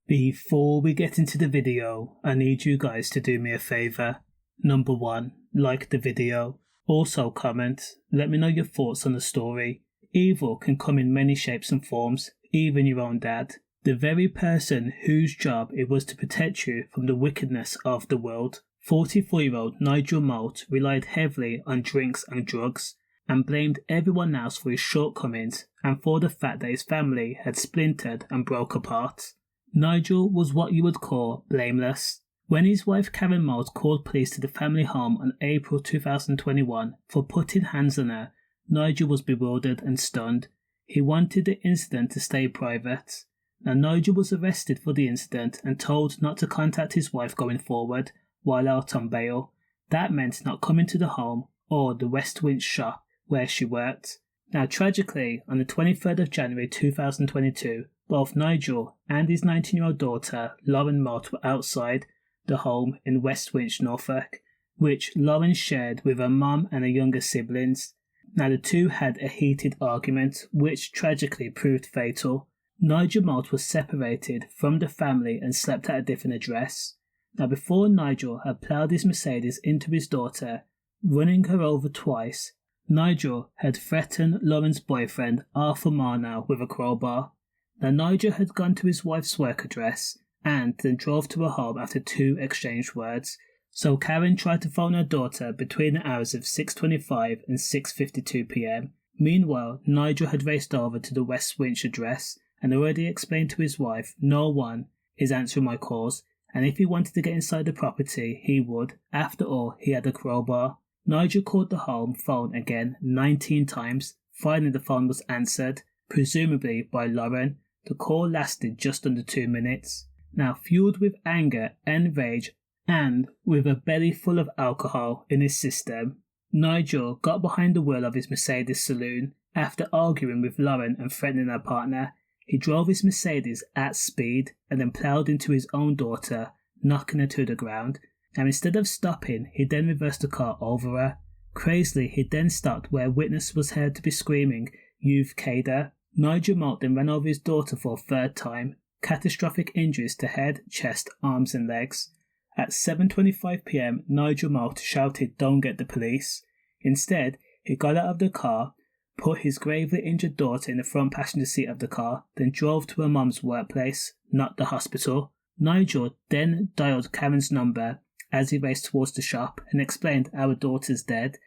Before we get into the video, I need you guys to do me a favour. Number 1, like the video. Also comment, let me know your thoughts on the story. Evil can come in many shapes and forms, even your own dad. The very person whose job it was to protect you from the wickedness of the world. 44-year-old Nigel Moult relied heavily on drinks and drugs and blamed everyone else for his shortcomings and for the fact that his family had splintered and broke apart. Nigel was what you would call blameless. When his wife Karen Moult called police to the family home on April 2021 for putting hands on her, Nigel was bewildered and stunned. He wanted the incident to stay private. Now Nigel was arrested for the incident and told not to contact his wife going forward while out on bail. That meant not coming to the home or the West Winch shop where she worked. Now tragically, on the 23rd of January 2022, both Nigel and his 19-year-old daughter Lauren Moult were outside the home in West Winch, Norfolk, which Lauren shared with her mum and her younger siblings. Now the two had a heated argument, which tragically proved fatal. Nigel Moult was separated from the family and slept at a different address. Now before Nigel had ploughed his Mercedes into his daughter, running her over twice, Nigel had threatened Lauren's boyfriend Arthur Marnow with a crowbar. Now Nigel had gone to his wife's work address and then drove to her home after 2 exchanged words. So Karen tried to phone her daughter between the hours of 6:25 and 6:52 p.m. Meanwhile, Nigel had raced over to the West Winch address and already explained to his wife no one is answering my calls, and if he wanted to get inside the property, he would. After all, he had a crowbar. Nigel called the home phone again 19 times. Finally, the phone was answered, presumably by Lauren. The call lasted just under 2 minutes. Now, fueled with anger and rage, and with a belly full of alcohol in his system, Nigel got behind the wheel of his Mercedes saloon. After arguing with Lauren and threatening her partner, he drove his Mercedes at speed and then ploughed into his own daughter, knocking her to the ground. Now, instead of stopping, he then reversed the car over her. Crazily, he then stopped where a witness was heard to be screaming, "You've k'd her." Nigel Moult then ran over his daughter for a 3rd time. Catastrophic injuries to head, chest, arms and legs. At 7:25 p.m, Nigel Moult shouted, "Don't get the police." Instead, he got out of the car, put his gravely injured daughter in the front passenger seat of the car, then drove to her mum's workplace, not the hospital. Nigel then dialed Karen's number as he raced towards the shop and explained our daughter's dead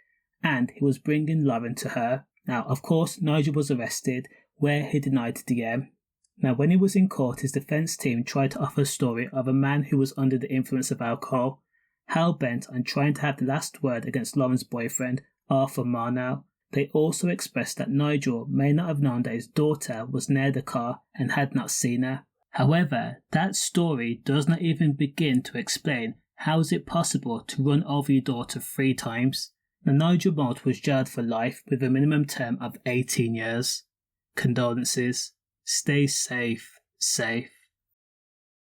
and he was bringing Lauren to her. Now, of course, Nigel was arrested where he denied DM. Now, when he was in court, his defence team tried to offer a story of a man who was under the influence of alcohol, hell-bent on trying to have the last word against Lauren's boyfriend, Arthur Marnow. They also expressed that Nigel may not have known that his daughter was near the car and had not seen her. However, that story does not even begin to explain how is it possible to run over your daughter 3 times. Now, Nigel Moult was jailed for life with a minimum term of 18 years. Condolences. Stay safe.